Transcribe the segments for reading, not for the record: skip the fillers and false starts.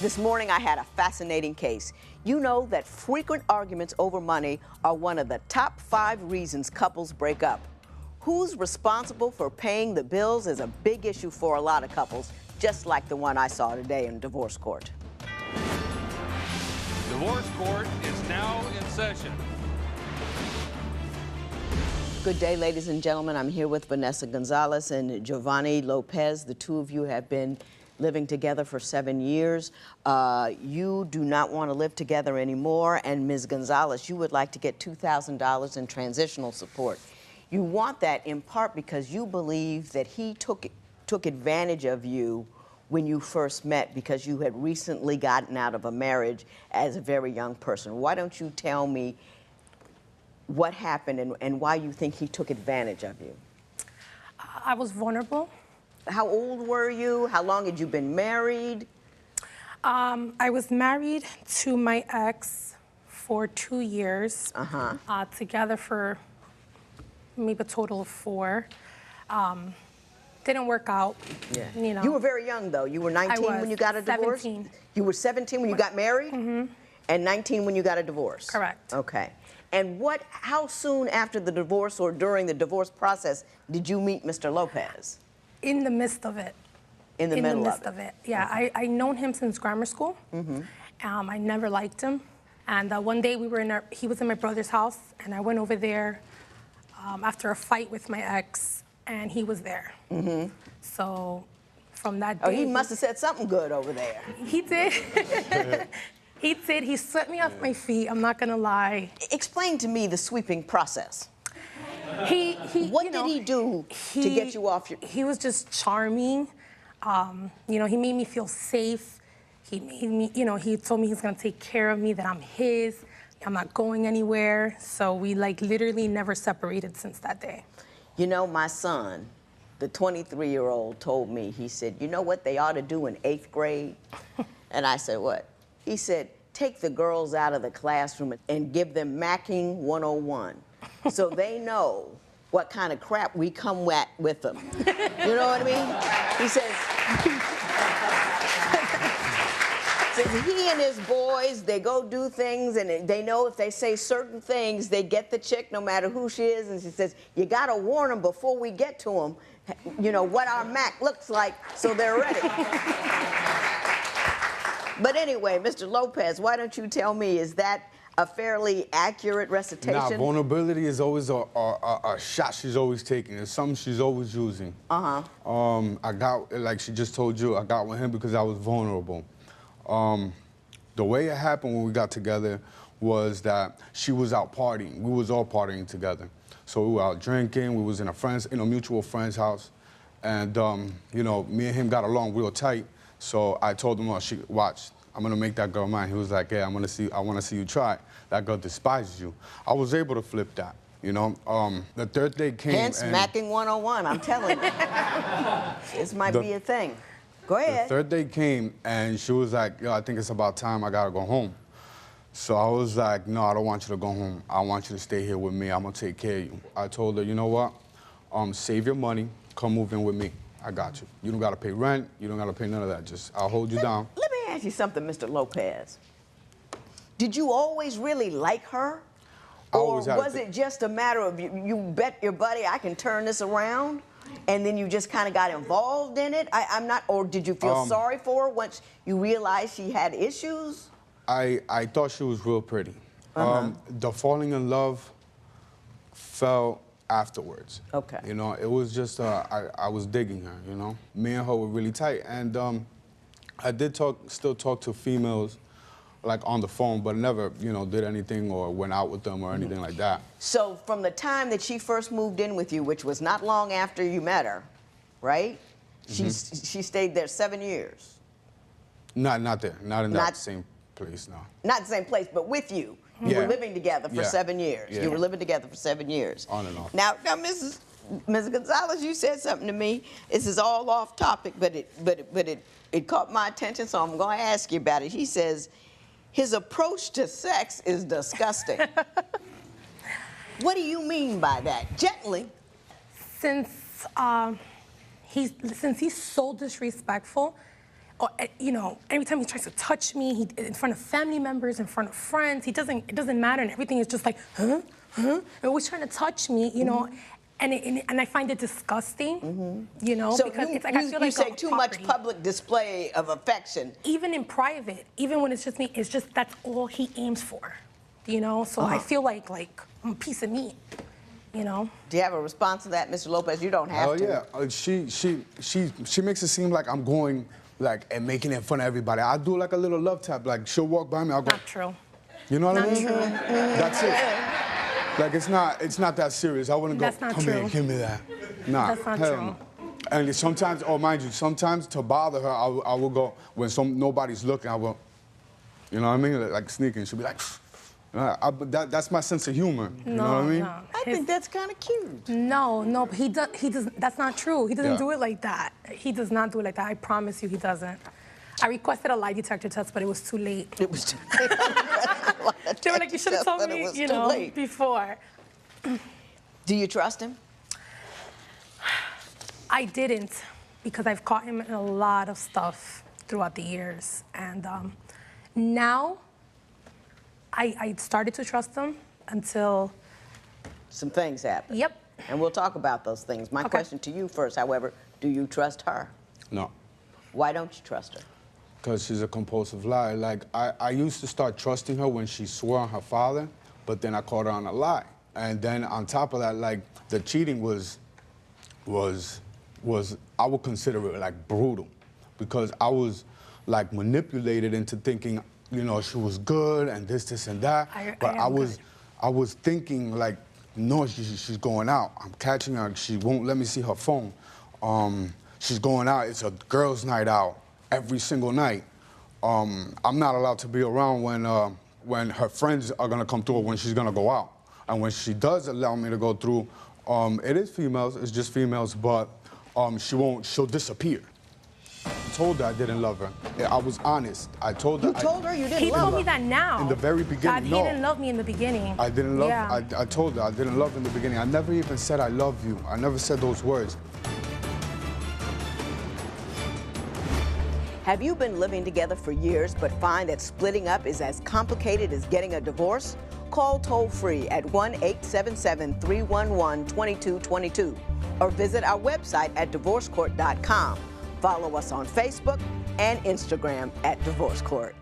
This morning I had a fascinating case. You know that frequent arguments over money are one of the top 5 reasons couples break up. Who's responsible for paying the bills is a big issue for a lot of couples, just like the one I saw today in divorce court. Divorce court is now in session. Good day, ladies and gentlemen. I'm here with Vanessa Gonzalez and Jeovany Lopez. The two of you have been living together for 7 years. You do not want to live together anymore, and Ms. Gonzalez, you would like to get $2,000 in transitional support. You want that in part because you believe that he took advantage of you when you first met because you had recently gotten out of a marriage as a very young person. Why don't you tell me what happened and why you think he took advantage of you? I was vulnerable. How old were you? How long had you been married? I was married to my ex for 2 years. Together for maybe a total of 4. Didn't work out. Yeah. You know. You were very young, though. You were 19 when you got a divorce? 17. You were 17 when you got married? Mm-hmm. And 19 when you got a divorce? Correct. Okay. And how soon after the divorce or during the divorce process did you meet Mr. Lopez? In the midst of it. In the middle of it. Yeah, okay. I known him since grammar school. Mm-hmm. I never liked him. And one day he was in my brother's house, and I went over there after a fight with my ex, and he was there. Mm-hmm. So from that day... Oh, he must have said something good over there. He did. He did. He swept me off my feet, I'm not going to lie. Explain to me the sweeping process. What did he do to get you off your... He was just charming. You know, he made me feel safe. He made me, you know, he told me he's going to take care of me, that I'm his. I'm not going anywhere. So we, like, literally never separated since that day. You know, my son, the 23-year-old, told me, he said, you know what they ought to do in 8th grade? And I said, what? He said, take the girls out of the classroom and give them Macking 101 so they know what kind of crap we come at with them. You know what I mean? He says, he and his boys, they go do things, and they know if they say certain things, they get the chick no matter who she is. And she says, you got to warn them before we get to them, you know, what our Mac looks like so they're ready. But anyway, Mr. Lopez, why don't you tell me, is that a fairly accurate recitation? Nah, vulnerability is always a shot she's always taking. It's something she's always using. I got, like she just told you, I got with him because I was vulnerable. The way it happened when we got together was that she was out partying. We was all partying together. So we were out drinking. We was in a mutual friend's house. And, you know, me and him got along real tight. So I told him, oh, watch, I'm going to make that girl mine. He was like, yeah, I want to see you try. That girl despises you. I was able to flip that, you know. The 3rd day came. Hence, Macking 101, I'm telling you. This might be a thing. Go ahead. The 3rd day came, and she was like, yo, I think it's about time I got to go home. So I was like, no, I don't want you to go home. I want you to stay here with me. I'm going to take care of you. I told her, you know what? Save your money. Come move in with me. I got you. You don't got to pay rent. You don't got to pay none of that. Just, I'll hold you down. Let me ask you something, Mr. Lopez. Did you always really like her? Or was it just a matter of you bet your buddy I can turn this around? And then you just kind of got involved in it? I'm not, or did you feel sorry for her once you realized she had issues? I thought she was real pretty. The falling in love fell afterwards. Okay. You know, it was just, I was digging her, you know. Me and her were really tight. And I did still talk to females, like on the phone, but never, you know, did anything or went out with them or anything like that. So from the time that she first moved in with you, which was not long after you met her, right? She stayed there 7 years. Not there, not in that same place, no. Not the same place, but with you. You were living together for 7 years. Yeah. You were living together for 7 years. On and off. Now, Ms. Gonzalez, you said something to me. This is all off topic, but it caught my attention, so I'm going to ask you about it. He says, his approach to sex is disgusting. What do you mean by that? Gently. Since he's so disrespectful, you know, every time he tries to touch me, in front of family members, in front of friends, it doesn't matter, and everything is just like, huh? They're always trying to touch me, you know, and I find it disgusting, you know, So because it's like you, I feel you like say a too property. much public display of affection. Even in private, even when it's just me, it's just that's all he aims for, you know. So I feel like I'm a piece of meat, you know. Do you have a response to that, Mr. Lopez? You don't have Oh to. yeah, she makes it seem like I'm going like and making it in front of everybody. I do like a little love tap. Like she'll walk by me, I'll go. Not true. You know what I Not mean? true. That's it. Like it's not that serious. I wouldn't go. That's not Come true. here, give me that. Nah. That's not hell true. no. And sometimes, oh mind you, sometimes to bother her, I will go when nobody's looking. I will, you know what I mean? Like sneaking. She'll be like. That's my sense of humor. You know what I mean? No. I think that's kind of cute. No, but he does. That's not true. He doesn't Yeah. do it like that. He does not do it like that. I promise you, he doesn't. I requested a lie detector test, but it was too late. It was too They were like, you should have told me, you know, before. Do you trust him? I didn't, because I've caught him in a lot of stuff throughout the years, and now I started to trust him until. Some things happen. Yep. And we'll talk about those things. My Okay. question to you first, however, do you trust her? No. Why don't you trust her? Because she's a compulsive liar. Like, I used to start trusting her when she swore on her father, but then I caught her on a lie. And then on top of that, like, the cheating was I would consider it, like, brutal. Because I was, like, manipulated into thinking, you know, she was good and this, and that. But I was thinking, like, no, she's going out. I'm catching her. She won't let me see her phone. She's going out. It's a girls' night out every single night. I'm not allowed to be around when her friends are gonna come through or when she's gonna go out. And when she does allow me to go through, it is females. It's just females, but she'll disappear. I told her I didn't love her. I was honest. I told her. You told her you didn't He love told her. me that now. In the very beginning, He no. didn't love me in the beginning. I didn't love. Yeah. I told her I didn't love in the beginning. I never even said I love you. I never said those words. Have you been living together for years but find that splitting up is as complicated as getting a divorce? Call toll-free at 1-877-311-2222 or visit our website at divorcecourt.com. Follow us on Facebook and Instagram at Divorce Court.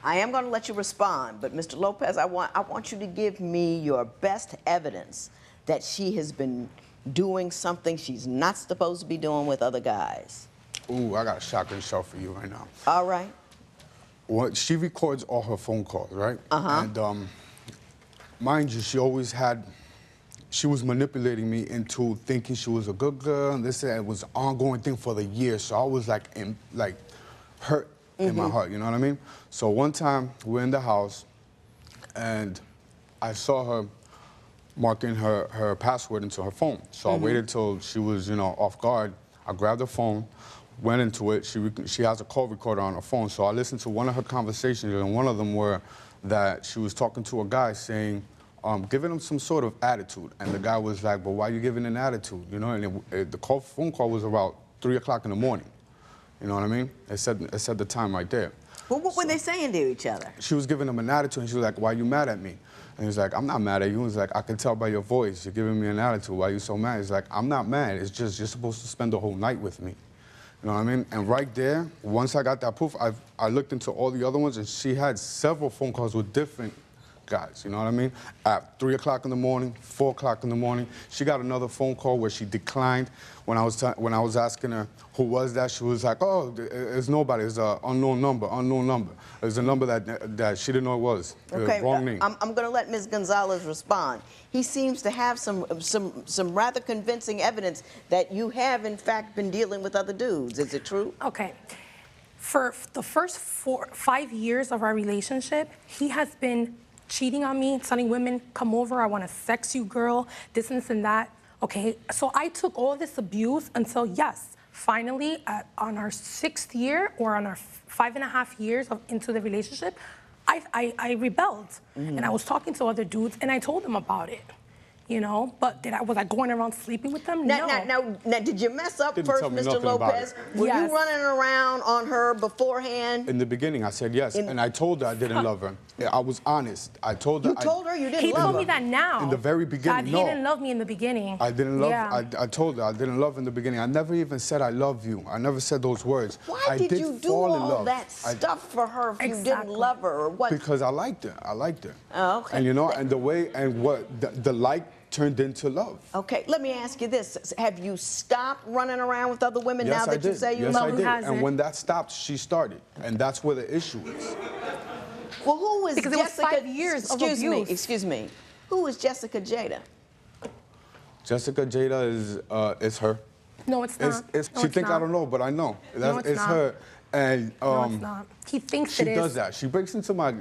I am going to let you respond, but Mr. Lopez, I want you to give me your best evidence that she has been doing something she's not supposed to be doing with other guys. Ooh, I got a shotgun shell for you right now. All right. Well, she records all her phone calls, right? Uh-huh. And mind you, she was manipulating me into thinking she was a good girl, and this and that. It was an ongoing thing for the years. So I was hurt in my heart, you know what I mean? So one time we're in the house, and I saw her marking her password into her phone. So I waited till she was, you know, off guard. I grabbed her phone, went into it. She has a call recorder on her phone. So I listened to one of her conversations, and one of them were that she was talking to a guy saying, giving him some sort of attitude. And the guy was like, but why are you giving an attitude? You know, and the phone call was about 3 o'clock in the morning. You know what I mean? It said the time right there. Well, what were they saying to each other? She was giving him an attitude, and she was like, why are you mad at me? And he's like, I'm not mad at you. He's like, I can tell by your voice. You're giving me an attitude. Why are you so mad? He's like, I'm not mad. It's just you're supposed to spend the whole night with me. You know what I mean? And right there, once I got that proof, I looked into all the other ones, and she had several phone calls with different guys, you know what I mean? At 3 o'clock in the morning, 4 o'clock in the morning. She got another phone call where she declined. When I was asking her who was that, she was like, oh, it's nobody. It's an unknown number. It's a number that she didn't know it was. Okay, Wrong name. I'm going to let Ms. Gonzalez respond. He seems to have some rather convincing evidence that you have, in fact, been dealing with other dudes. Is it true? Okay. For the first 5 years of our relationship, he has been cheating on me, telling women, come over, I want to sex you, girl, this and that. Okay, so I took all this abuse until, yes, finally, on our 6th year or on our 5.5 years into the relationship, I rebelled. And I was talking to other dudes, and I told them about it. you know, but was I going around sleeping with them? Now, No. now, did you mess up Didn't first, tell me Mr. nothing about Lopez? it. Were Yes. you running around on her beforehand? In the beginning, I said yes, and I told her I didn't love her. Yeah, I was honest. I told her. You told her you didn't He love told her? me that now. In the very beginning, He no. didn't love me in the beginning. I didn't love. Yeah. I told her I didn't love in the beginning. I never even said I love you. I never said those words. Why I did you do fall in all love. that stuff for her if you didn't Exactly. love her, or what? Because I liked her. I liked her. Oh, okay. And you know, and the way and what the like turned into love. Okay, let me ask you this. Have you stopped running around with other women Yes, now I that you did. say you Yes, love I her? did. hasn't? And when that stopped, she started, and that's where the issue is. Well, who is Because it was Jessica? 5 years of excuse me, abuse. excuse me. Who is Jessica Jada? Jessica Jada is her. No, it's not. It's, No, she it's think I not. don't know, but I know. No, it's it's not. her. And No, it's not. He thinks she it is. does that. She breaks into my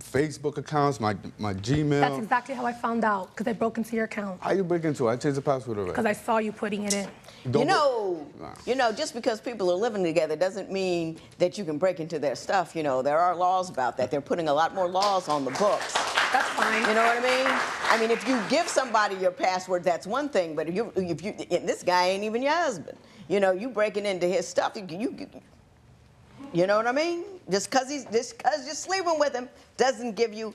Facebook accounts, my Gmail. That's exactly how I found out, because I broke into your account. How you break into it? I changed the password already. Because I saw you putting it in. You know, just because people are living together doesn't mean that you can break into their stuff. You know, there are laws about that. They're putting a lot more laws on the books. That's fine. You know what I mean? I mean, if you give somebody your password, that's one thing. But if you, and this guy ain't even your husband. You know, you breaking into his stuff. You know what I mean? Just because you're sleeping with him doesn't give you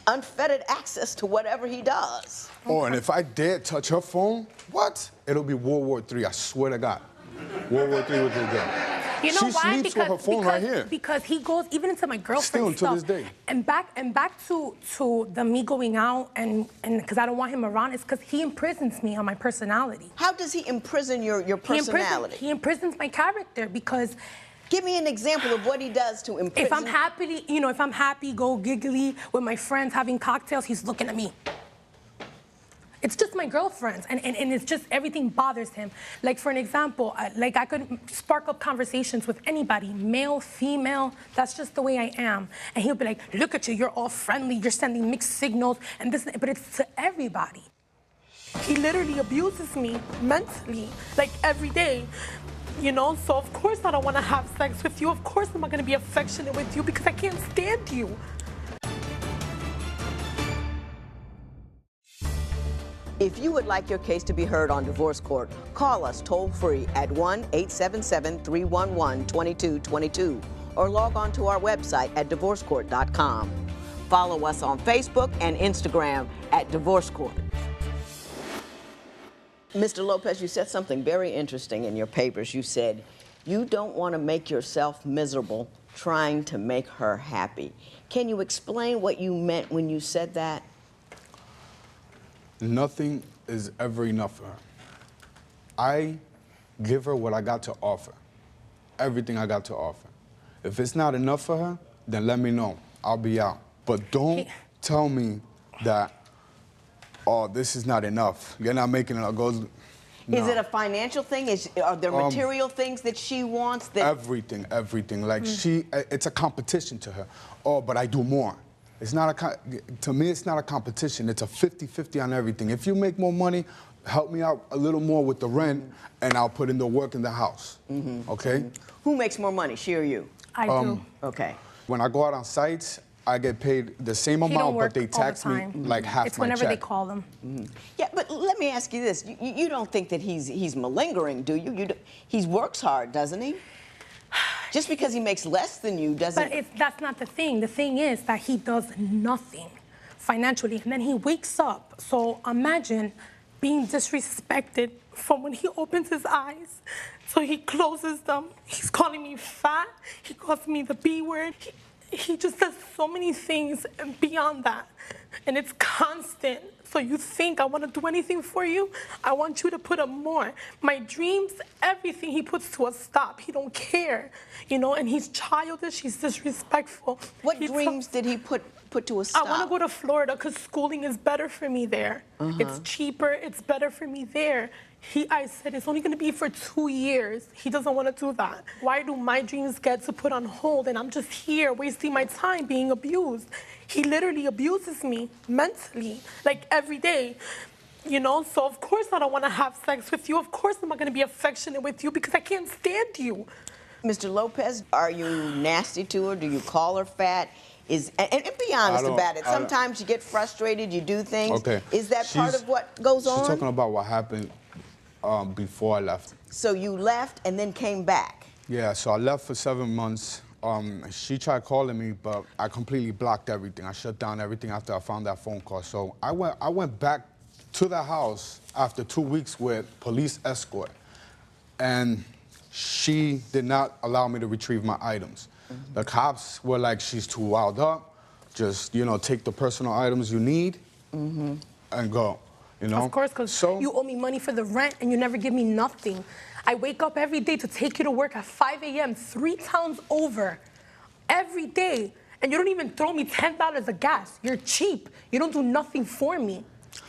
unfettered access to whatever he does. Oh, and if I dare touch her phone, what? It'll be World War III, I swear to God. World War III with this girl. You know she why? sleeps with her phone right here. Because he goes even into my girlfriend's Still, to stuff. this day. And back to the me going out and because I don't want him around, it's because he imprisons me on my personality. How does he imprison your personality? He imprisons my character because. Give me an example of what he does to imprison. If I'm happy, go giggly with my friends having cocktails, he's looking at me. It's just my girlfriends, and it's just everything bothers him. Like, for an example, like I could spark up conversations with anybody, male, female, that's just the way I am. And he'll be like, look at you, you're all friendly, you're sending mixed signals, and this, but it's to everybody. He literally abuses me mentally, like every day. You know, so of course I don't want to have sex with you. Of course I'm not going to be affectionate with you because I can't stand you. If you would like your case to be heard on divorce court, call us toll-free at 1-877-311-2222 or log on to our website at divorcecourt.com. Follow us on Facebook and Instagram at Divorce Court. Mr. Lopez, you said something very interesting in your papers. You said, you don't want to make yourself miserable trying to make her happy. Can you explain what you meant when you said that? Nothing is ever enough for her. I give her what I got to offer. Everything I got to offer. If it's not enough for her, then let me know. I'll be out. But don't tell me that, oh, this is not enough. You're not making it. No. Is it a financial thing? Are there material things that she wants? That Everything. Like it's a competition to her. Oh, but I do more. It's not to me, it's not a competition. It's a 50-50 on everything. If you make more money, help me out a little more with the rent, and I'll put in the work in the house. Okay? Who makes more money, she or you? I do. Okay. When I go out on sites, I get paid the same He don't amount, work but they all the tax me time. like half It's my whenever check. they call them. Yeah, but let me ask you this. You don't think that he's malingering, do you? He works hard, doesn't he? Just because he makes less than you doesn't... But that's not the thing. The thing is that he does nothing financially, and then he wakes up. So imagine being disrespected from when he opens his eyes. So he closes them. He's calling me fat. He calls me the B word. He just does so many things beyond that. And it's constant. So you think I want to do anything for you? I want you to put up more. My dreams, everything he puts to a stop. He don't care, you know, and he's childish, he's disrespectful. What dreams did he put to a stop? I want to go to Florida because schooling is better for me there. It's cheaper, it's better for me there. I said it's only going to be for 2 years. He doesn't want to do that. Why do my dreams get to put on hold and I'm just here wasting my time being abused? He literally abuses me mentally, like every day. You know, so of course I don't want to have sex with you. Of course I'm not going to be affectionate with you because I can't stand you. Mr. Lopez, are you nasty to her? Do you call her fat? And be honest don't- about it. I don't- Sometimes you get frustrated, you do things. Okay. Is that part She's- of what goes on? She's talking about what happened before I left. So you left and then came back. Yeah, so I left for 7 months. She tried calling me, but I completely blocked everything. I shut down everything after I found that phone call. So I went back to the house after 2 weeks with police escort, and she did not allow me to retrieve my items. Mm-hmm. The cops were like, she's too wild up. Just, take the personal items you need and go, Of course, because you owe me money for the rent and you never give me nothing. I wake up every day to take you to work at 5 a.m. 3 towns over every day, and you don't even throw me $10 of gas. You're cheap. You don't do nothing for me.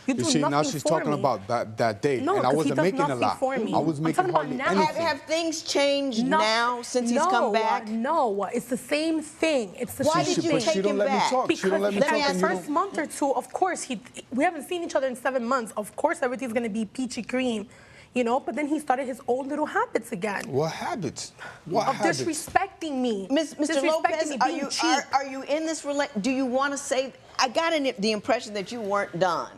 You see, now she's talking about that day, No, and I 'cause he wasn't does making a nothing lot. for me. I was I'm making talking about hardly now. anything. Have things changed No, now since he's come back? No, it's the same thing. It's the Why same did you thing. take she don't him let me back? talk. She Because don't let me the talk. and you first don't- month or two, of course, we haven't seen each other in 7 months. Of course, everything's gonna be peachy cream, But then he started his old little habits again. What habits? What Of habits? disrespecting me. Mr. Disrespecting Lopez, me, are being you cheap. are you in this do you want to say? I got the impression that you weren't done.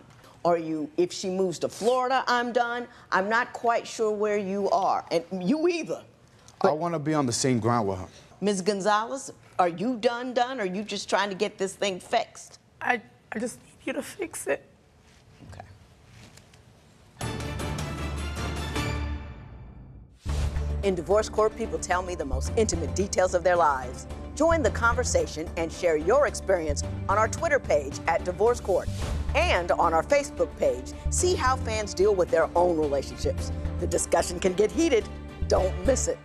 Or if she moves to Florida, I'm done. I'm not quite sure where you are, and you either. I want to be on the same ground with her. Ms. Gonzalez, are you done? Or are you just trying to get this thing fixed? I just need you to fix it. Okay. In divorce court, people tell me the most intimate details of their lives. Join the conversation and share your experience on our Twitter page @Divorce Court and on our Facebook page. See how fans deal with their own relationships. The discussion can get heated. Don't miss it.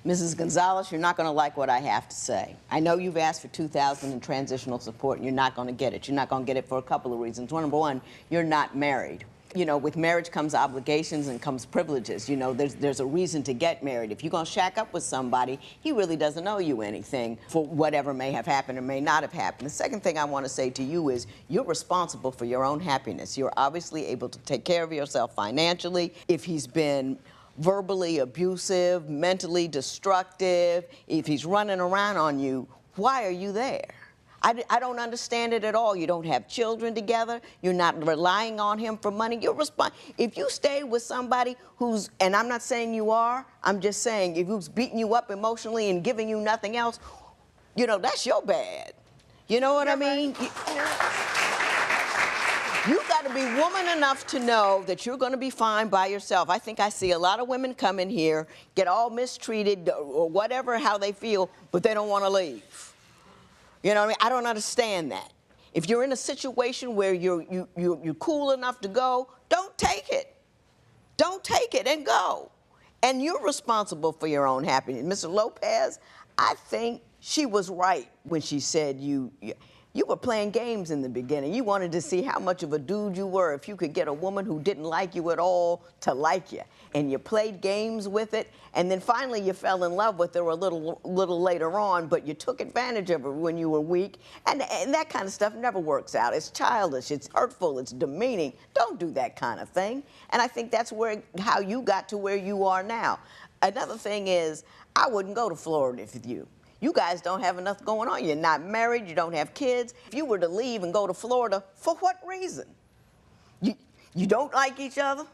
Mrs. Gonzalez, you're not going to like what I have to say. I know you've asked for $2,000 in transitional support, and you're not going to get it. You're not going to get it for a couple of reasons. Number one, you're not married. With marriage comes obligations and comes privileges. There's a reason to get married. If you're going to shack up with somebody, he really doesn't owe you anything for whatever may have happened or may not have happened. The second thing I want to say to you is you're responsible for your own happiness. You're obviously able to take care of yourself financially. If he's been verbally abusive, mentally destructive, if he's running around on you, why are you there? I don't understand it at all. You don't have children together. You're not relying on him for money. If you stay with somebody who's, and I'm not saying you are, I'm just saying if who's beating you up emotionally and giving you nothing else, that's your bad. You know what I mean? You got to be woman enough to know that you're going to be fine by yourself. I think I see a lot of women come in here, get all mistreated or whatever, how they feel, but they don't want to leave. You know what I mean? I don't understand that. If you're in a situation where you're cool enough to go, don't take it. Don't take it and go. And you're responsible for your own happiness. Mr. Lopez, I think she was right when she said you were playing games in the beginning. You wanted to see how much of a dude you were if you could get a woman who didn't like you at all to like you. And you played games with it, and then finally you fell in love with her a little later on, but you took advantage of her when you were weak, and that kind of stuff never works out. It's childish, it's hurtful, it's demeaning. Don't do that kind of thing. And I think that's how you got to where you are now. Another thing is, I wouldn't go to Florida with you. You guys don't have enough going on. You're not married, you don't have kids. If you were to leave and go to Florida, for what reason? You don't like each other?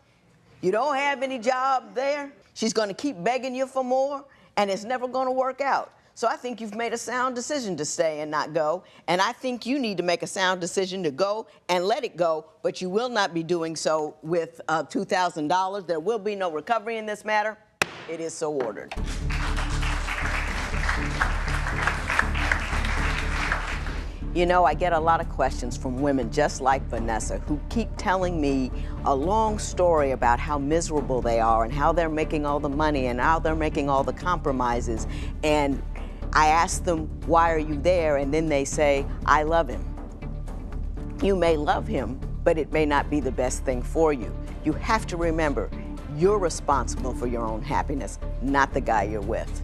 You don't have any job there? She's going to keep begging you for more, and it's never going to work out. So I think you've made a sound decision to stay and not go, and I think you need to make a sound decision to go and let it go, but you will not be doing so with $2,000. There will be no recovery in this matter. It is so ordered. I get a lot of questions from women just like Vanessa who keep telling me a long story about how miserable they are and how they're making all the money and how they're making all the compromises. And I ask them, why are you there? And then they say, I love him. You may love him, but it may not be the best thing for you. You have to remember, you're responsible for your own happiness, not the guy you're with.